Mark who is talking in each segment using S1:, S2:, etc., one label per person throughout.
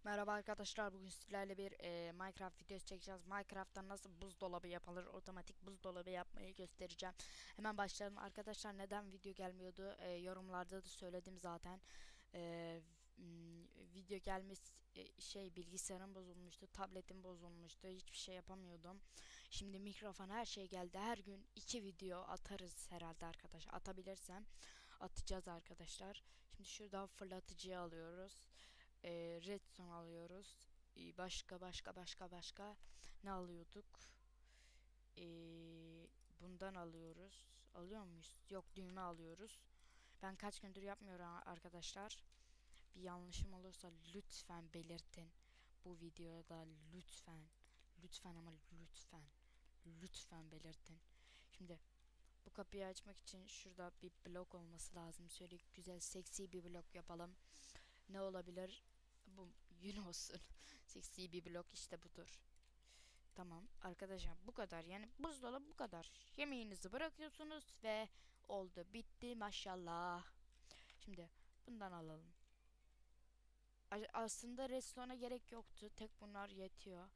S1: Merhaba arkadaşlar, bugün sizlerle bir Minecraft videosu çekeceğiz. Minecraft'tan nasıl buzdolabı yapılır, otomatik buzdolabı yapmayı göstereceğim. Hemen başlayalım arkadaşlar. Neden video gelmiyordu? Yorumlarda da söyledim zaten. E, Video gelmesi bilgisayarım bozulmuştu, tabletim bozulmuştu, hiçbir şey yapamıyordum. Şimdi mikrofon, her şey geldi. Her gün 2 video atarız herhalde arkadaşlar. Atabilirsem atacağız arkadaşlar. Şimdi şuradan fırlatıcıyı alıyoruz. Redstone alıyoruz. Başka ne alıyorduk? Bundan alıyoruz. Alıyor muyuz? Yok, düğme alıyoruz. Ben kaç gündür yapmıyorum arkadaşlar. Bir yanlışım olursa lütfen belirtin. Bu videoda lütfen. Lütfen ama lütfen. Lütfen belirtin. Şimdi bu kapıyı açmak için şurada bir blok olması lazım. Şöyle güzel seksi bir blok yapalım. Ne olabilir? Bu yün olsun. Seksi bir blok işte budur. Tamam arkadaşlar, bu kadar. Yani buzdolabı bu kadar. Yemeğinizi bırakıyorsunuz ve oldu, bitti, maşallah. Şimdi bundan alalım. Aslında restorana gerek yoktu. Tek bunlar yetiyor.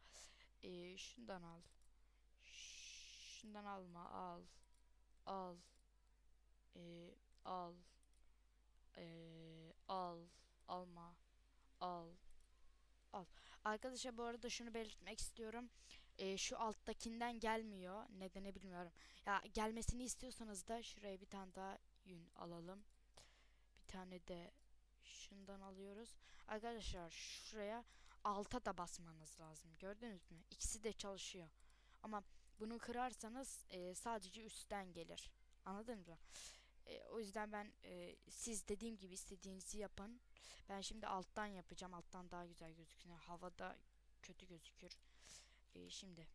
S1: Şundan al. Şundan alma, al. Al. Ee, Al. Al. Alma. Al. Al. Arkadaşlar, bu arada şunu belirtmek istiyorum. Şu alttakinden gelmiyor. Nedeni bilmiyorum. Ya gelmesini istiyorsanız da şuraya bir tane daha yün alalım. Bir tane de şundan alıyoruz. Arkadaşlar şuraya alta da basmanız lazım. Gördünüz mü? İkisi de çalışıyor. Ama bunu kırarsanız sadece üstten gelir. Anladınız mı? O yüzden siz dediğim gibi istediğinizi yapın. Ben şimdi alttan yapacağım. Alttan daha güzel gözüküyor. Havada kötü gözükür. Şimdi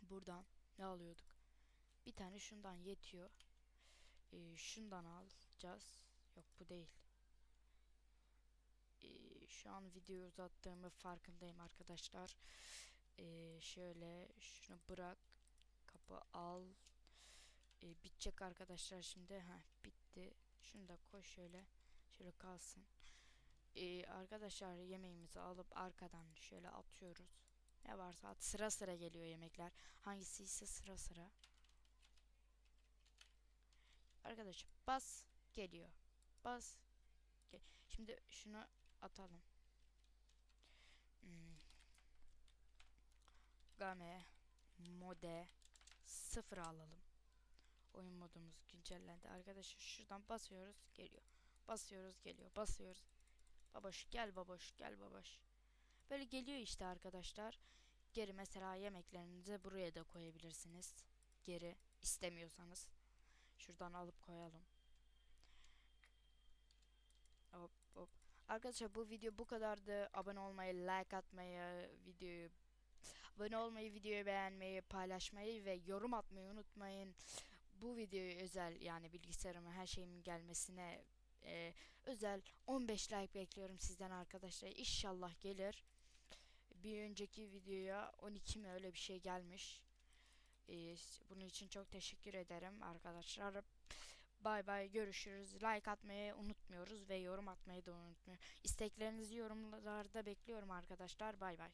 S1: buradan ne alıyorduk? Bir tane şundan yetiyor. Şundan alacağız. Yok, bu değil. Şu an videoyu uzattığımı farkındayım arkadaşlar. Şöyle şunu bırak. Kapı al. Bitecek arkadaşlar şimdi. Bitti. Şunu da koy şöyle. Şöyle kalsın. Arkadaşlar, yemeğimizi alıp arkadan şöyle atıyoruz. Ne varsa at. Sıra sıra geliyor yemekler. Hangisi ise sıra sıra. Arkadaşlar bas, geliyor. Bas. Şimdi şunu atalım. Hmm. Game mode 0 alalım. Oyun modumuz güncellendi. Arkadaşlar şuradan basıyoruz, geliyor. Basıyoruz, geliyor. Basıyoruz. Baboş gel, baboş gel, baboş. Böyle geliyor işte arkadaşlar. Geri mesela yemeklerinizi buraya da koyabilirsiniz. Geri istemiyorsanız. Şuradan alıp koyalım. Hop hop. Arkadaşlar, bu video bu kadardı. Abone olmayı, like atmayı, videoyu beğenmeyi, paylaşmayı ve yorum atmayı unutmayın. Bu videoyu özel, yani bilgisayarıma her şeyimin gelmesine özel 15 like bekliyorum sizden arkadaşlar. İnşallah gelir. Bir önceki videoya 12 mi öyle bir şey gelmiş. Bunun için çok teşekkür ederim arkadaşlar. Bay bay, görüşürüz. Like atmayı unutmuyoruz ve yorum atmayı da unutmuyoruz. İsteklerinizi yorumlarda bekliyorum arkadaşlar. Bay bay.